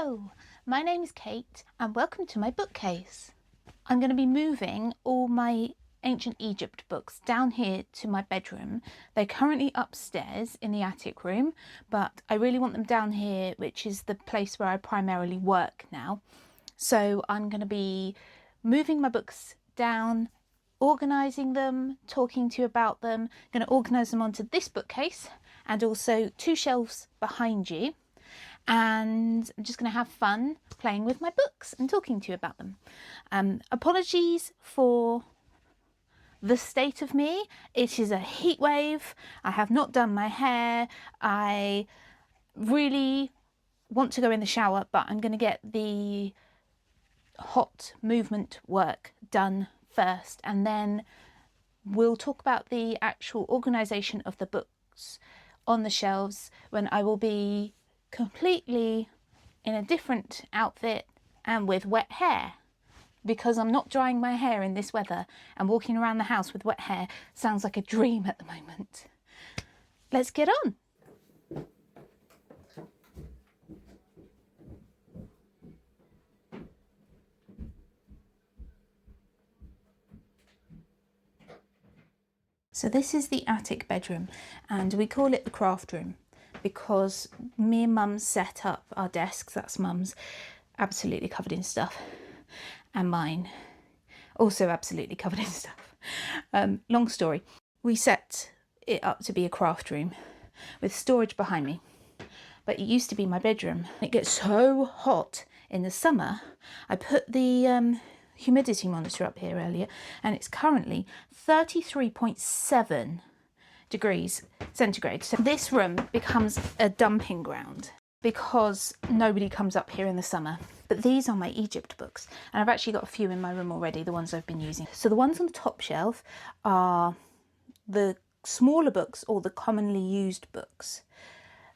Hello, my name is Kate and welcome to my bookcase. I'm going to be moving all my ancient Egypt books down here to my bedroom. They're currently upstairs in the attic room, but I really want them down here, which is the place where I primarily work now. So I'm going to be moving my books down, organising them, talking to you about them. I'm going to organise them onto this bookcase and also two shelves behind you. And I'm just going to have fun playing with my books and talking to you about them. Apologies for the state of me. It is a heat wave. I have not done my hair. I really want to go in the shower, but I'm going to get the hot movement work done first, and then we'll talk about the actual organisation of the books on the shelves when I will be completely in a different outfit and with wet hair, because I'm not drying my hair in this weather, and walking around the house with wet hair sounds like a dream at the moment. Let's get on. So this is the attic bedroom, and we call it the craft room because me and Mum set up our desks. That's Mum's, absolutely covered in stuff, and mine also absolutely covered in stuff. Long story. We set it up to be a craft room with storage behind me, but it used to be my bedroom. It gets so hot in the summer. I put the humidity monitor up here earlier, and it's currently 33.7 degrees centigrade. So this room becomes a dumping ground because nobody comes up here in the summer. But these are my Egypt books, and I've actually got a few in my room already, the ones I've been using. So the ones on the top shelf are the smaller books, or the commonly used books.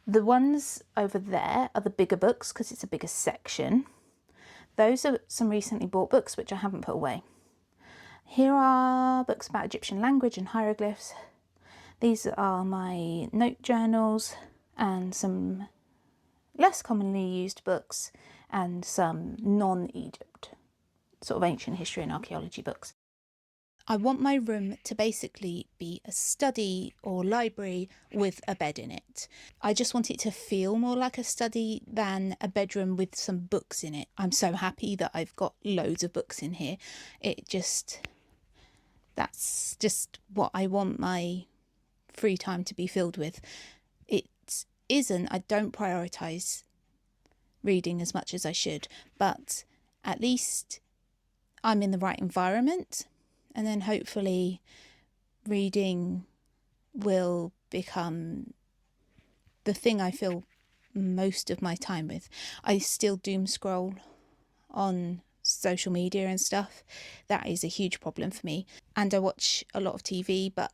The ones over there are the bigger books because it's a bigger section. Those are some recently bought books which I haven't put away. Here are books about Egyptian language and hieroglyphs. These are my note journals and some less commonly used books and some non-Egypt, sort of ancient history and archaeology books. I want my room to basically be a study or library with a bed in it. I just want it to feel more like a study than a bedroom with some books in it. I'm so happy that I've got loads of books in here. That's just what I want my free time to be filled with. I don't prioritise reading as much as I should, but at least I'm in the right environment. And then hopefully reading will become the thing I fill most of my time with. I still doom scroll on social media and stuff. That is a huge problem for me. And I watch a lot of TV, but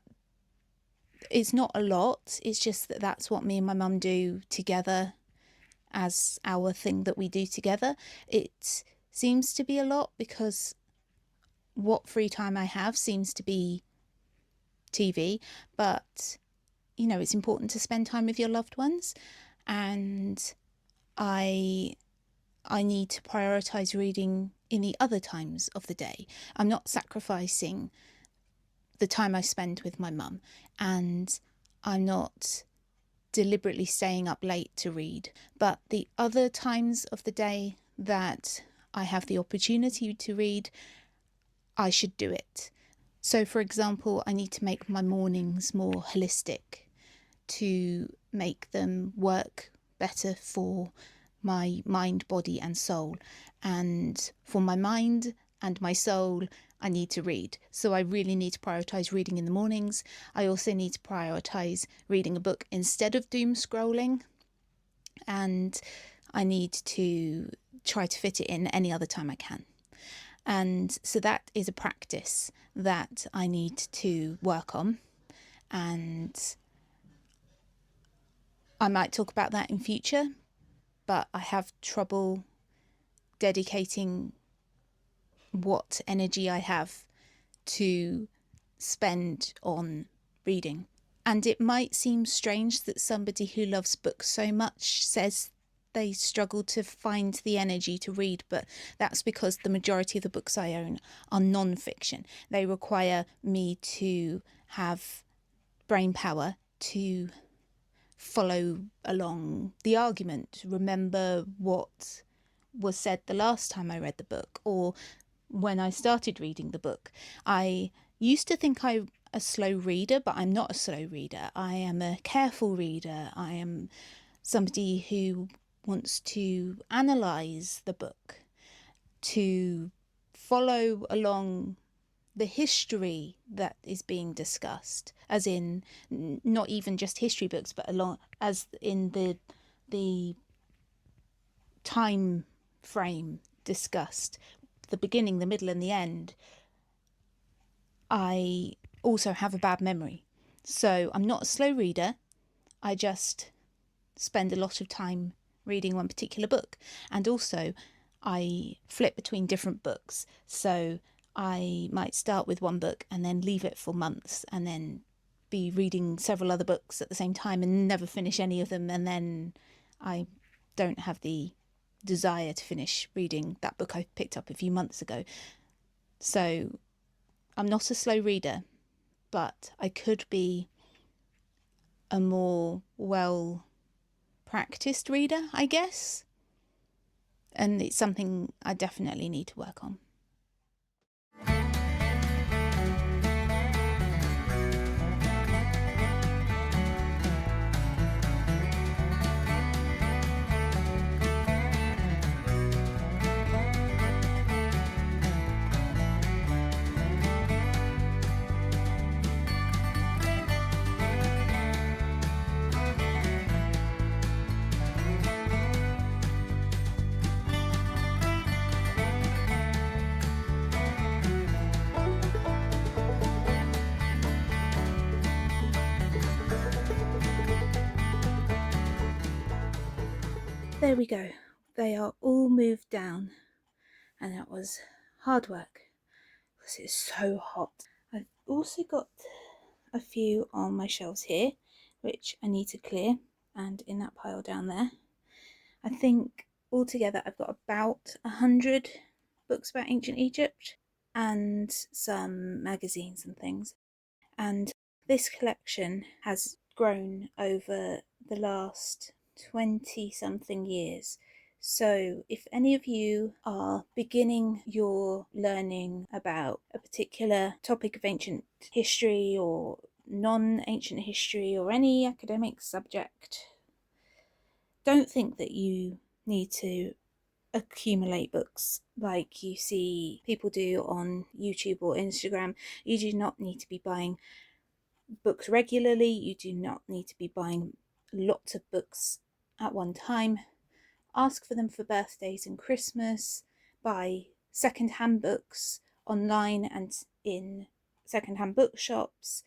it's not a lot. It's just that that's what me and my mum do together as our thing that we do together. It seems to be a lot because what free time I have seems to be TV, but you know, it's important to spend time with your loved ones, and I need to prioritize reading in the other times of the day. I'm not sacrificing the time I spend with my mum, and I'm not deliberately staying up late to read, but the other times of the day that I have the opportunity to read, I should do it. So for example, I need to make my mornings more holistic to make them work better for my mind, body and soul. And for my mind and my soul, I need to read. So I really need to prioritise reading in the mornings. I also need to prioritise reading a book instead of doom scrolling. And I need to try to fit it in any other time I can. And so that is a practice that I need to work on, and I might talk about that in future, but I have trouble dedicating what energy I have to spend on reading. And it might seem strange that somebody who loves books so much says they struggle to find the energy to read, but that's because the majority of the books I own are non-fiction. They require me to have brain power to follow along the argument, remember what was said the last time I read the book, or when I started reading the book. I used to think I'm a slow reader, but I'm not a slow reader. I am a careful reader. I am somebody who wants to analyse the book, to follow along the history that is being discussed, as in not even just history books, but along as in the time frame discussed, the beginning, the middle, and the end. I also have a bad memory, so I'm not a slow reader. I just spend a lot of time reading one particular book, and also I flip between different books, so I might start with one book and then leave it for months and then be reading several other books at the same time and never finish any of them, and then I don't have the desire to finish reading that book I picked up a few months ago. So I'm not a slow reader, but I could be a more well practiced reader, I guess. And it's something I definitely need to work on. There we go. They are all moved down, and that was hard work because it's so hot. I've also got a few on my shelves here which I need to clear, and in that pile down there I think altogether I've got about 100 books about ancient Egypt and some magazines and things. And this collection has grown over the last 20 something years. So if any of you are beginning your learning about a particular topic of ancient history or non-ancient history or any academic subject, don't think that you need to accumulate books like you see people do on YouTube or Instagram. You do not need to be buying books regularly. You do not need to be buying lots of books at one time. Ask for them for birthdays and Christmas. Buy second-hand books online and in second-hand bookshops,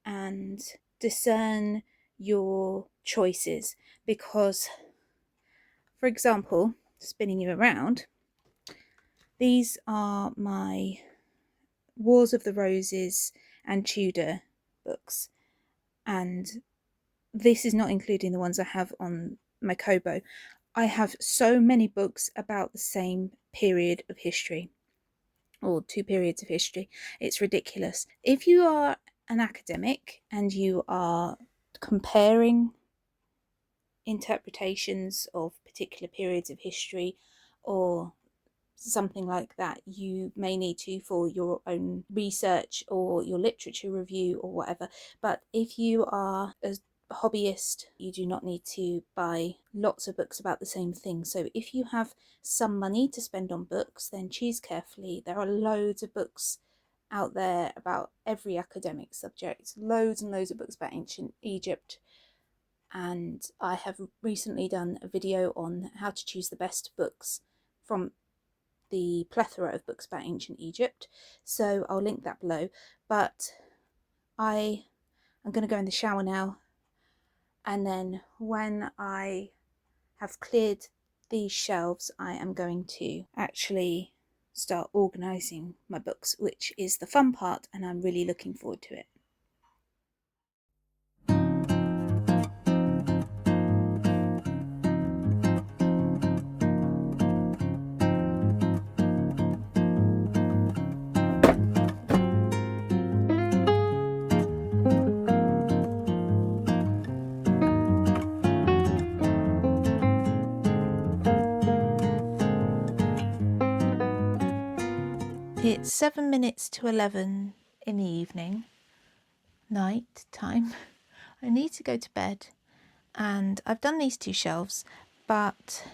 and discern your choices. Because, for example, spinning you around, these are my Wars of the Roses and Tudor books, and this is not including the ones I have on my Kobo. I have so many books about the same period of history, or two periods of history. It's ridiculous. If you are an academic and you are comparing interpretations of particular periods of history or something like that, you may need to for your own research or your literature review or whatever. But if you are a hobbyist, you do not need to buy lots of books about the same thing. So if you have some money to spend on books, then choose carefully. There are loads of books out there about every academic subject, loads and loads of books about ancient Egypt. And I have recently done a video on how to choose the best books from the plethora of books about ancient Egypt, so I'll link that below. But I am going to go in the shower now, and then when I have cleared these shelves, I am going to actually start organising my books, which is the fun part, and I'm really looking forward to it. It's 7 minutes to 11 in the evening, night time. I need to go to bed, and I've done these 2 shelves, but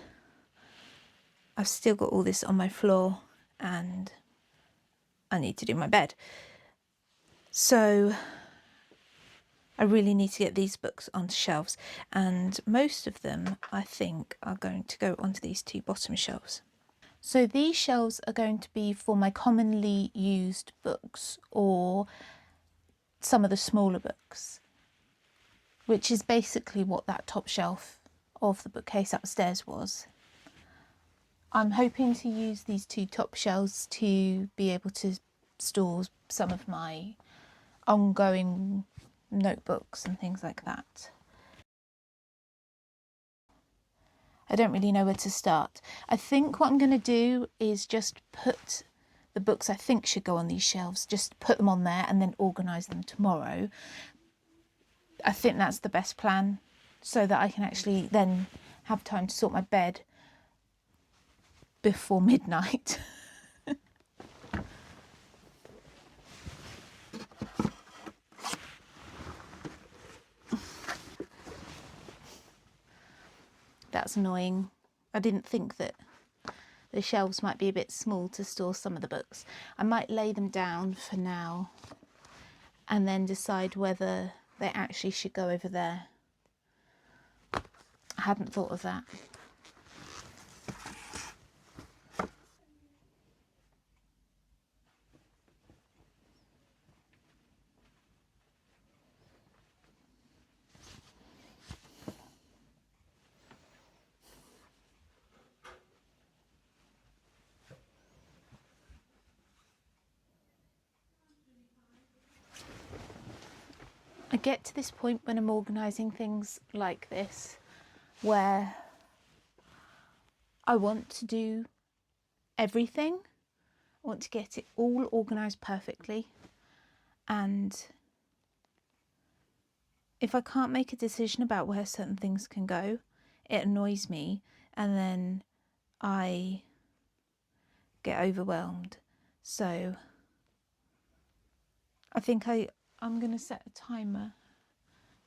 I've still got all this on my floor and I need to do my bed. So I really need to get these books onto shelves, and most of them I think are going to go onto these 2 bottom shelves. So these shelves are going to be for my commonly used books or some of the smaller books, which is basically what that top shelf of the bookcase upstairs was. I'm hoping to use these 2 top shelves to be able to store some of my ongoing notebooks and things like that. I don't really know where to start. I think what I'm going to do is just put the books I think should go on these shelves, just put them on there and then organise them tomorrow. I think that's the best plan, so that I can actually then have time to sort my bed before midnight. That's annoying. I didn't think that the shelves might be a bit small to store some of the books. I might lay them down for now and then decide whether they actually should go over there. I hadn't thought of that. I get to this point when I'm organising things like this where I want to do everything. I want to get it all organised perfectly, and if I can't make a decision about where certain things can go, it annoys me, and then I get overwhelmed. So I think I'm going to set a timer,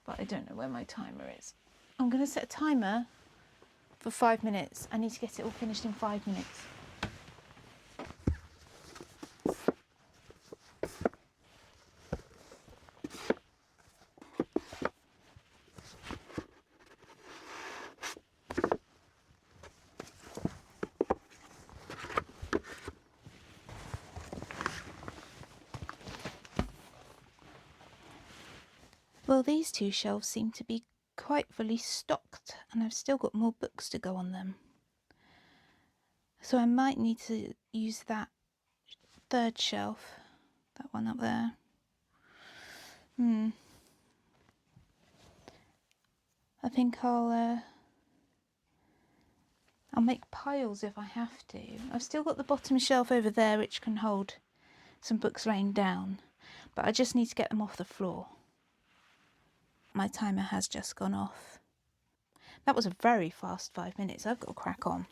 but I don't know where my timer is. I'm going to set a timer for 5 minutes. I need to get it all finished in 5 minutes. Well, these 2 shelves seem to be quite fully stocked, and I've still got more books to go on them. So I might need to use that 3rd shelf, that one up there. I think I'll make piles if I have to. I've still got the bottom shelf over there which can hold some books laying down, but I just need to get them off the floor. My timer has just gone off. That was a very fast 5 minutes. I've got to crack on.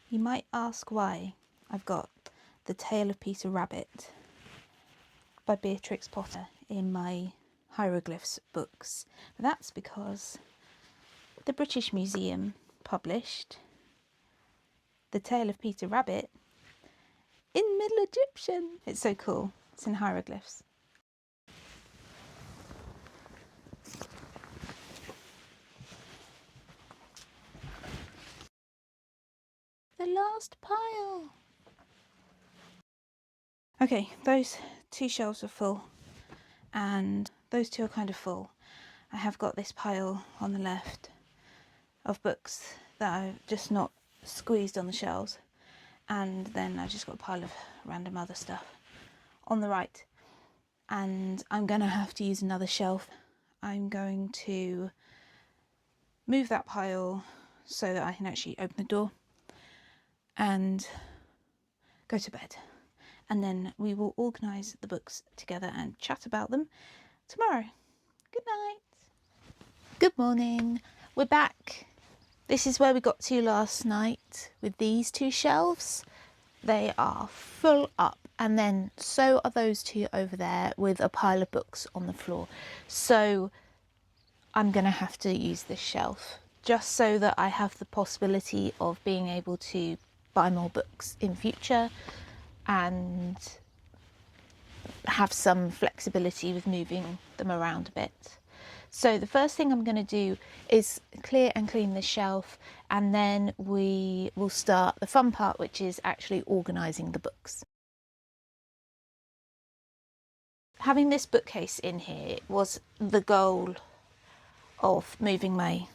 You might ask why I've got The Tale of Peter Rabbit by Beatrix Potter in my hieroglyphs books. But that's because the British Museum published The Tale of Peter Rabbit in Middle Egyptian. It's so cool. It's in hieroglyphs. The last pile. Okay, those 2 shelves are full, and those 2 are kind of full. I have got this pile on the left of books that I've just not squeezed on the shelves, and then I've just got a pile of random other stuff on the right, and I'm going to have to use another shelf. I'm going to move that pile so that I can actually open the door and go to bed. and then we will organise the books together and chat about them tomorrow. Good night. Good morning. We're back. This is where we got to last night with these two shelves. They are full up, and then so are those two over there with a pile of books on the floor. So I'm going to have to use this shelf just so that I have the possibility of being able to buy more books in future and have some flexibility with moving them around a bit. So the first thing I'm going to do is clear and clean the shelf, and then we will start the fun part, which is actually organising the books. Having this bookcase in here was the goal of moving my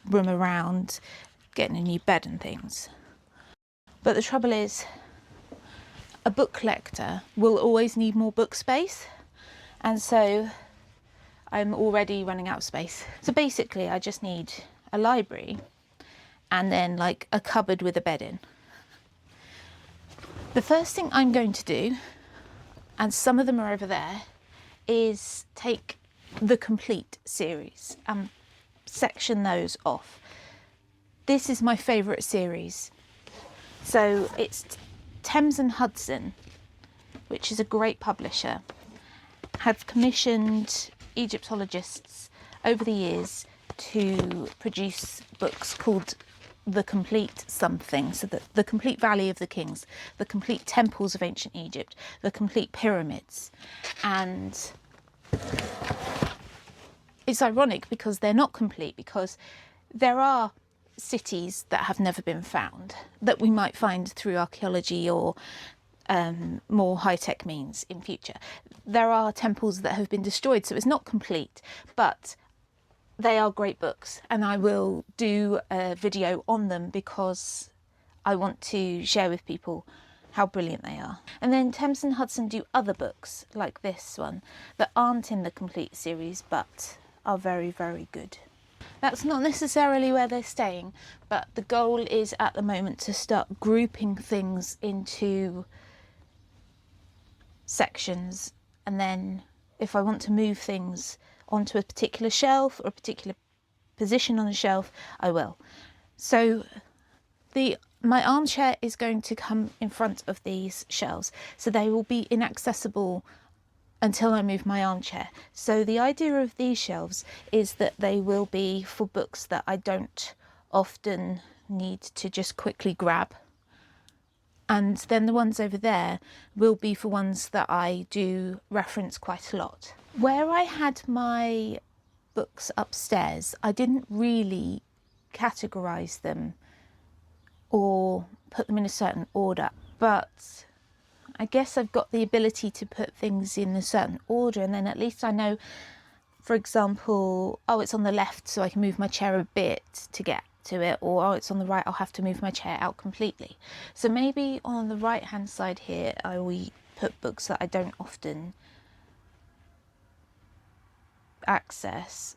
room around, getting a new bed and things. But the trouble is, a book collector will always need more book space, and so I'm already running out of space. So basically I just need a library and then like a cupboard with a bed in. The first thing I'm going to do, and some of them are over there, is take the complete series and section those off. This is my favourite series. So it's Thames and Hudson, which is a great publisher, have commissioned Egyptologists over the years to produce books called The Complete Something. So the Complete Valley of the Kings, The Complete Temples of Ancient Egypt, The Complete Pyramids. And it's ironic because they're not complete, because there are cities that have never been found that we might find through archaeology or more high-tech means in future. There are temples that have been destroyed, so it's not complete, but they are great books, and I will do a video on them because I want to share with people how brilliant they are. And then Thames and Hudson do other books like this one that aren't in the complete series but are very, very good. That's not necessarily where they're staying, but the goal is at the moment to start grouping things into sections, and then if I want to move things onto a particular shelf or a particular position on a shelf, I will. So my armchair is going to come in front of these shelves, so they will be inaccessible until I move my armchair. So the idea of these shelves is that they will be for books that I don't often need to just quickly grab. And then the ones over there will be for ones that I do reference quite a lot. Where I had my books upstairs, I didn't really categorise them or put them in a certain order, but I guess I've got the ability to put things in a certain order, and then at least I know, for example, oh, it's on the left, so I can move my chair a bit to get to it, or oh, it's on the right, I'll have to move my chair out completely. So maybe on the right hand side here I will put books that I don't often access.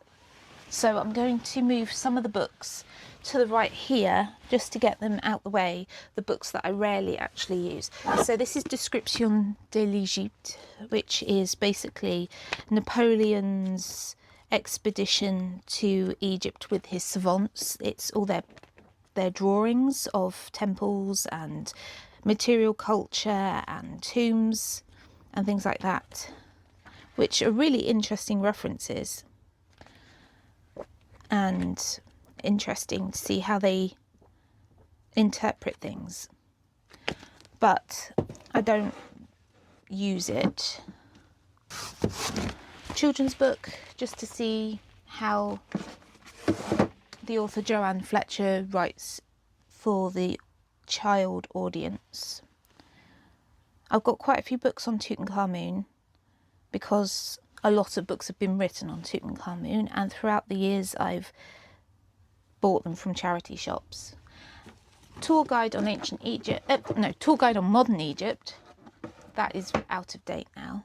So I'm going to move some of the books to the right here just to get them out the way, the books that I rarely actually use. So this is Description de l'Egypte, which is basically Napoleon's expedition to Egypt with his savants. It's all their drawings of temples and material culture and tombs and things like that, which are really interesting references and interesting to see how they interpret things. But I don't use it. Children's book, just to see how the author Joanne Fletcher writes for the child audience. I've got quite a few books on Tutankhamun because a lot of books have been written on Tutankhamun, and throughout the years I've bought them from charity shops. Tour guide on ancient Egypt, tour guide on modern Egypt, that is out of date now.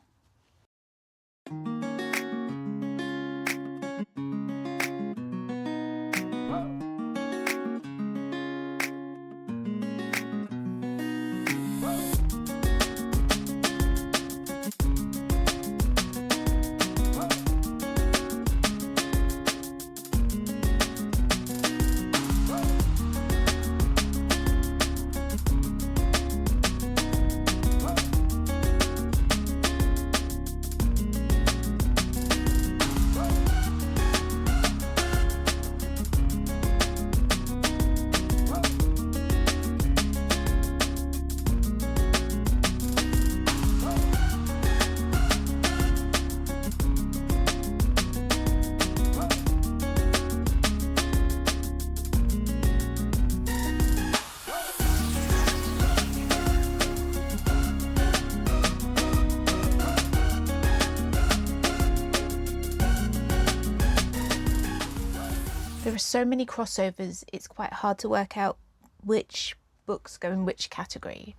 there are so many crossovers, it's quite hard to work out which books go in which category.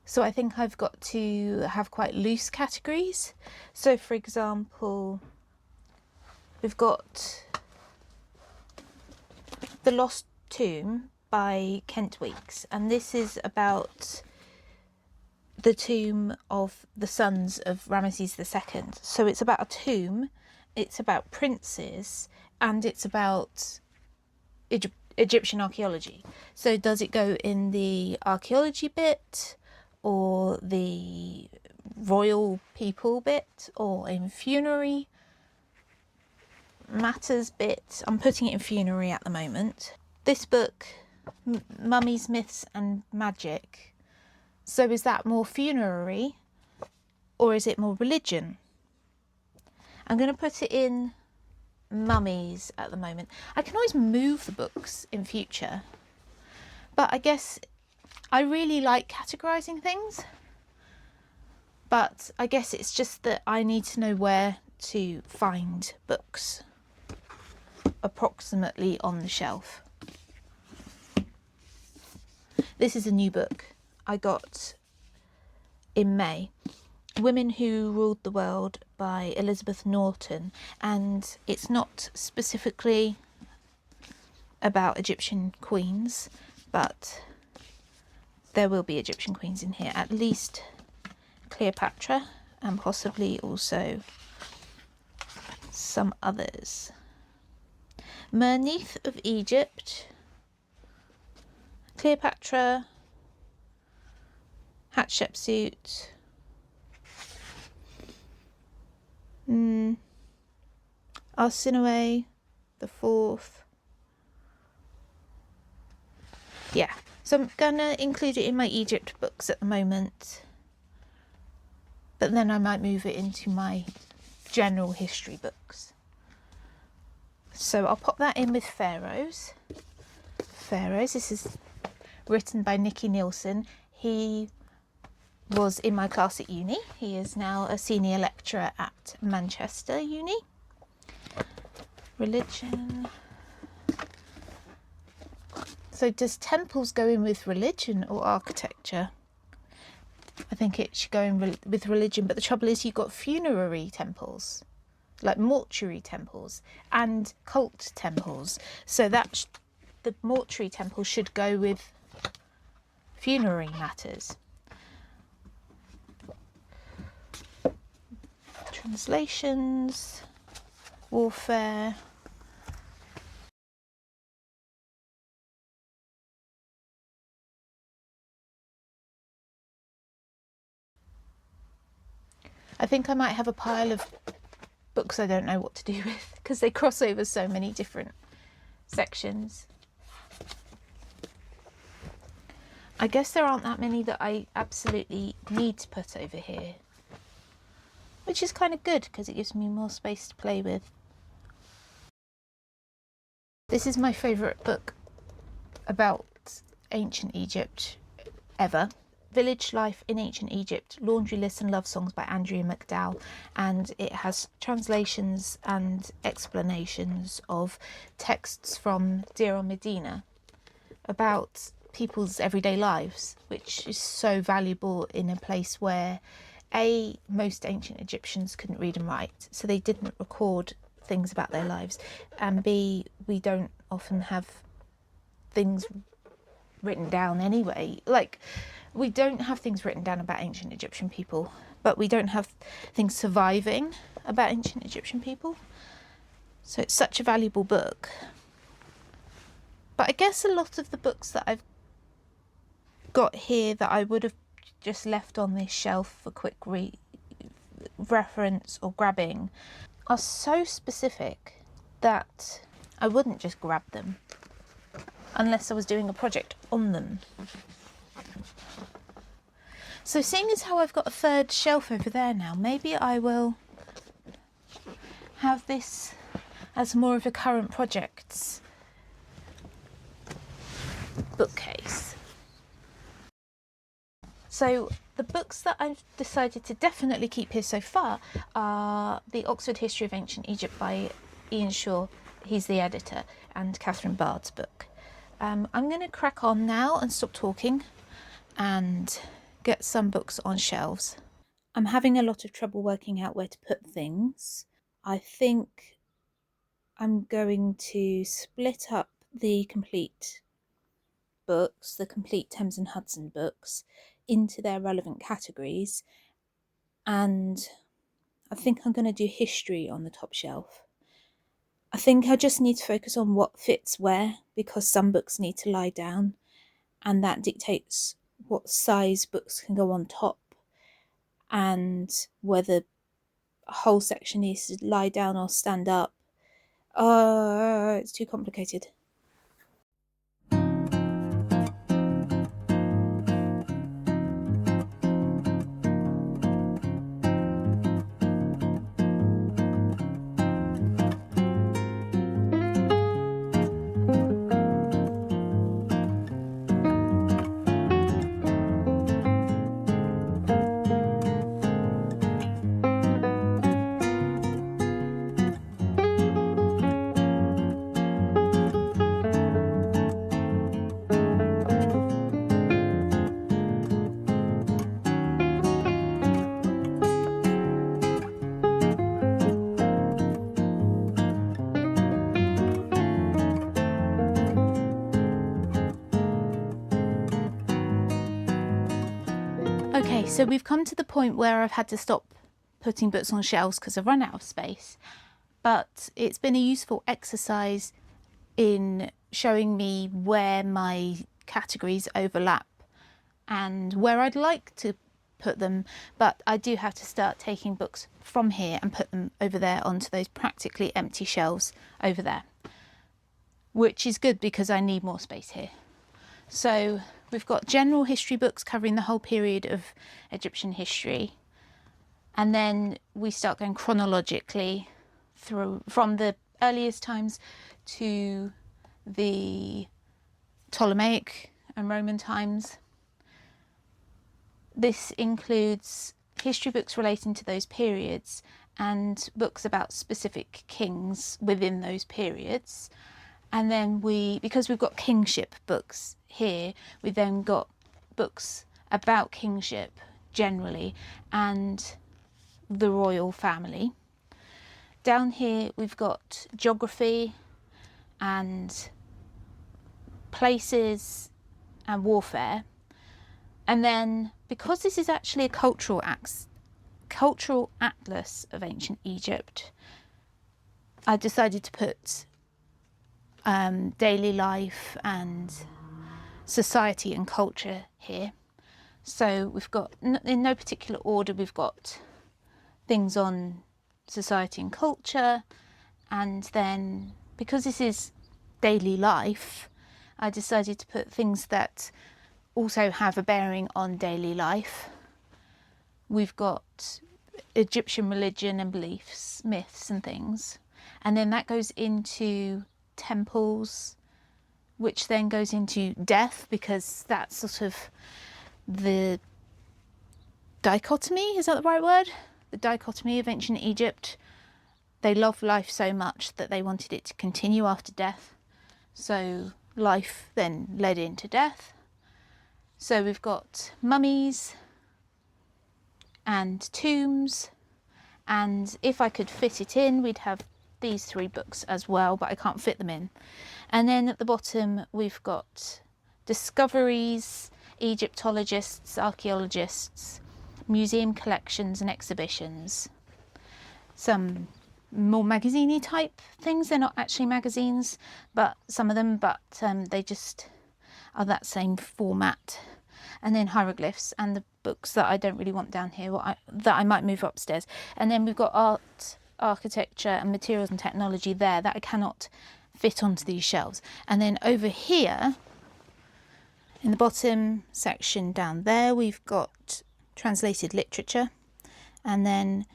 So I think I've got to have quite loose categories. So for example, we've got The Lost Tomb by Kent Weeks, and this is about the tomb of the sons of Ramesses II. So it's about a tomb, it's about princes, and it's about Egyptian archaeology. So does it go in the archaeology bit, or the royal people bit, or in funerary matters bit? I'm putting it in funerary at the moment. This book, Mummies, Myths and Magic, so is that more funerary or is it more religion? I'm going to put it in mummies at the moment. I can always move the books in future, but I guess I really like categorising things, but I guess it's just that I need to know where to find books approximately on the shelf. This is a new book I got in May, Women Who Ruled the World by Elizabeth Norton, and it's not specifically about Egyptian queens, but there will be Egyptian queens in here, at least Cleopatra, and possibly also some others. Merneith of Egypt, Cleopatra, Hatshepsut, Arsinoe the Fourth. Yeah, so I'm gonna include it in my Egypt books at the moment, but then I might move it into my general history books. So I'll pop that in with Pharaohs. Pharaohs, this is written by Nicky Nielsen. He was in my class at uni. He is now a senior lecturer at Manchester Uni. Religion. So does temples go in with religion or architecture? I think it should go in with religion, but the trouble is you've got funerary temples, like mortuary temples, and cult temples. So that the mortuary temple should go with funerary matters. Translations, warfare. I think I might have a pile of books I don't know what to do with because they cross over so many different sections. I guess there aren't that many that I absolutely need to put over here, which is kind of good because it gives me more space to play with. This is my favourite book about ancient Egypt ever. Village Life in Ancient Egypt, Laundry Lists and Love Songs by Andrea McDowell, and it has translations and explanations of texts from Deir Medina about people's everyday lives, which is so valuable in a place where most ancient Egyptians couldn't read and write, so they didn't record things about their lives, and B, we don't often have things written down anyway. Like, we don't have things written down about ancient Egyptian people, but we don't have things surviving about ancient Egyptian people. So it's such a valuable book. But I guess a lot of the books that I've got here that I would have just left on this shelf for quick reference or grabbing are so specific that I wouldn't just grab them unless I was doing a project on them. So seeing as how I've got a third shelf over there now, maybe I will have this as more of a current projects bookcase. So the books that I've decided to definitely keep here so far are the Oxford History of Ancient Egypt by Ian Shaw. he's the editor, and Catherine Bard's book. I'm going to crack on now and stop talking and get some books on shelves. I'm having a lot of trouble working out where to put things. I think I'm going to split up the complete books, the complete Thames and Hudson books, into their relevant categories, and I think I'm going to do history on the top shelf. I think I just need to focus on what fits where, because some books need to lie down, and that dictates what size books can go on top, and whether a whole section needs to lie down or stand up. It's too complicated. Okay, so we've come to the point where I've had to stop putting books on shelves because I've run out of space, but it's been a useful exercise in showing me where my categories overlap and where I'd like to put them, but I do have to start taking books from here and put them over there onto those practically empty shelves over there, which is good because I need more space here. So we've got general history books covering the whole period of Egyptian history, and then we start going chronologically through from the earliest times to the Ptolemaic and Roman times. This includes history books relating to those periods and books about specific kings within those periods. And then because we've got kingship books here, we then got books about kingship generally and the royal family. Down here we've got geography and places and warfare. And then, because this is actually a cultural atlas of ancient Egypt, I decided to put daily life and society and culture here. So we've got, in no particular order, we've got things on society and culture, and then because this is daily life, I decided to put things that also have a bearing on daily life. We've got Egyptian religion and beliefs, myths and things, and then that goes into temples, which then goes into death, because that's sort of the dichotomy, is that the right word? The dichotomy of ancient Egypt. They loved life so much that they wanted it to continue after death. So life then led into death. So we've got mummies and tombs, and if I could fit it in, we'd have these three books as well, but I can't fit them in. And then at the bottom we've got discoveries, Egyptologists, archaeologists, museum collections and exhibitions. Some more magazine-y type things. They're not actually magazines, but some of them, but they just are that same format. And then hieroglyphs and the books that I don't really want down here, that I might move upstairs. And then we've got art, architecture and materials and technology there that I cannot fit onto these shelves. And then over here in the bottom section down there, we've got translated literature, and then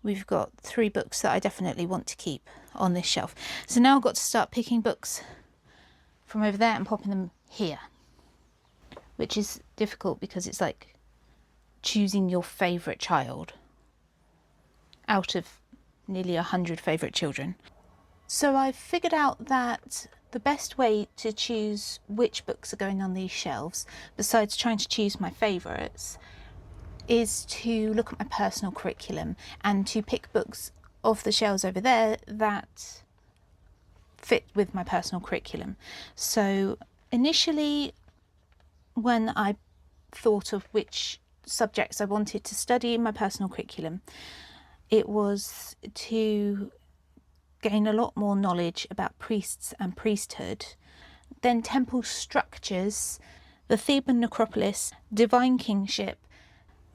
we've got three books that I definitely want to keep on this shelf. So now I've got to start picking books from over there and popping them here, which is difficult because it's like choosing your favourite child out of nearly 100 favourite children. So I've figured out that the best way to choose which books are going on these shelves, besides trying to choose my favourites, is to look at my personal curriculum and to pick books off the shelves over there that fit with my personal curriculum. So initially, when I thought of which subjects I wanted to study in my personal curriculum, it was to gain a lot more knowledge about priests and priesthood, then temple structures, the Theban necropolis, divine kingship,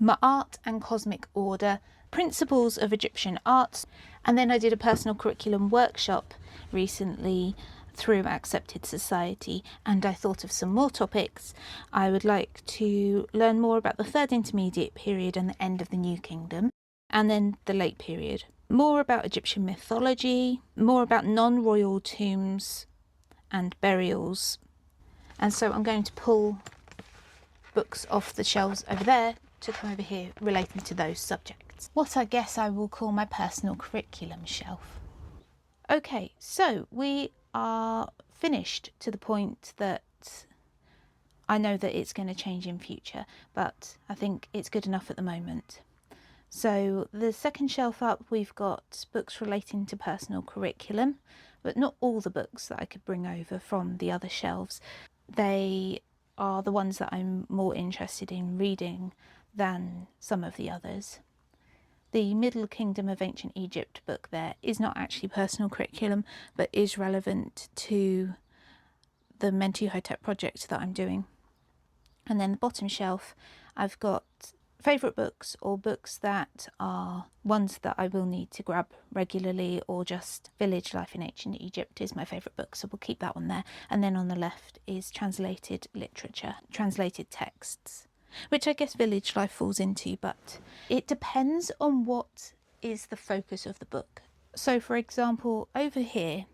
Ma'at and cosmic order, principles of Egyptian arts, and then I did a personal curriculum workshop recently through Accepted Society, and I thought of some more topics. I would like to learn more about the Third Intermediate Period and the end of the New Kingdom, and then the Late Period. More about Egyptian mythology, more about non-royal tombs and burials. And so I'm going to pull books off the shelves over there to come over here relating to those subjects. What I guess I will call my personal curriculum shelf. Okay, so we are finished to the point that I know that it's going to change in future, but I think it's good enough at the moment. So the second shelf up, we've got books relating to personal curriculum, but not all the books that I could bring over from the other shelves. They are the ones that I'm more interested in reading than some of the others. The Middle Kingdom of Ancient Egypt book there is not actually personal curriculum, but is relevant to the Mentuhotep project that I'm doing. And then the bottom shelf, I've got favourite books or books that are ones that I will need to grab regularly, or just Village Life in Ancient Egypt is my favourite book, so we'll keep that one there. And then on the left is translated literature, translated texts, which I guess Village Life falls into, but it depends on what is the focus of the book. So for example, over here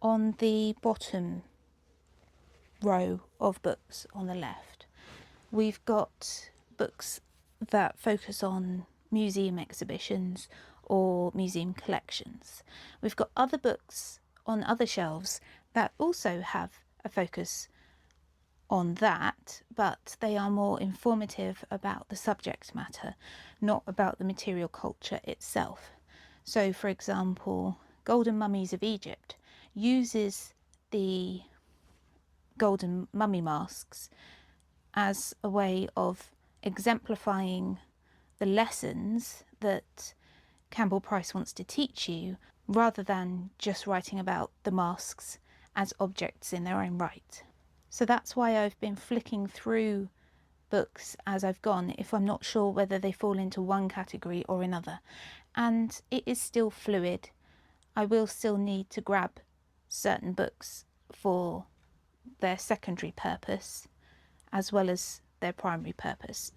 on the bottom row of books on the left, we've got books that focus on museum exhibitions or museum collections. We've got other books on other shelves that also have a focus on that, but they are more informative about the subject matter, not about the material culture itself. So for example, Golden Mummies of Egypt uses the golden mummy masks as a way of exemplifying the lessons that Campbell Price wants to teach you, rather than just writing about the masks as objects in their own right. So that's why I've been flicking through books as I've gone if I'm not sure whether they fall into one category or another. And it is still fluid. I will still need to grab certain books for their secondary purpose as well as their primary purpose.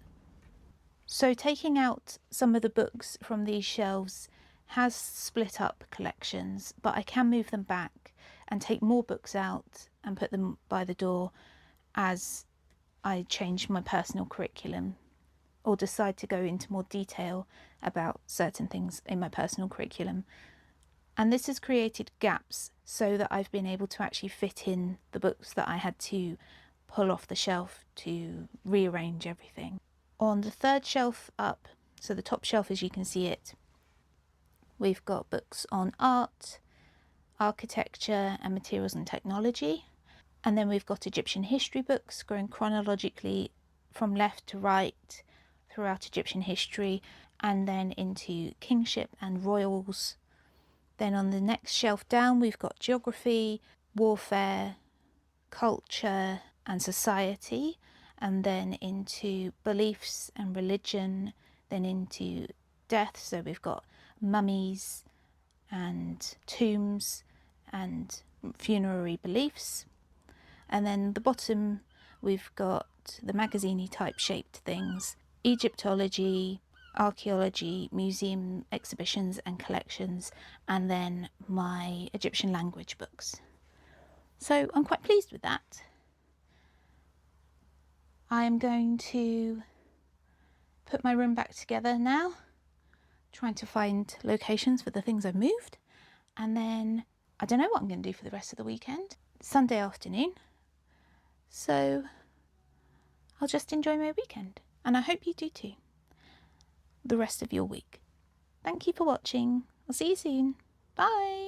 So taking out some of the books from these shelves has split up collections, but I can move them back and take more books out and put them by the door as I change my personal curriculum or decide to go into more detail about certain things in my personal curriculum. And this has created gaps so that I've been able to actually fit in the books that I had to pull off the shelf to rearrange everything. On the third shelf up, so the top shelf as you can see it, we've got books on art, architecture and materials and technology. And then we've got Egyptian history books going chronologically from left to right throughout Egyptian history, and then into kingship and royals. Then on the next shelf down, we've got geography, warfare, culture and society, and then into beliefs and religion, then into death. So we've got mummies and tombs and funerary beliefs. And then the bottom, we've got the magazine-y type shaped things, Egyptology, archaeology, museum exhibitions and collections, and then my Egyptian language books. So I'm quite pleased with that. I'm going to put my room back together now, trying to find locations for the things I've moved, and then I don't know what I'm going to do for the rest of the weekend. Sunday afternoon. So I'll just enjoy my weekend. And I hope you do too. The rest of your week. Thank you for watching. I'll see you soon. Bye.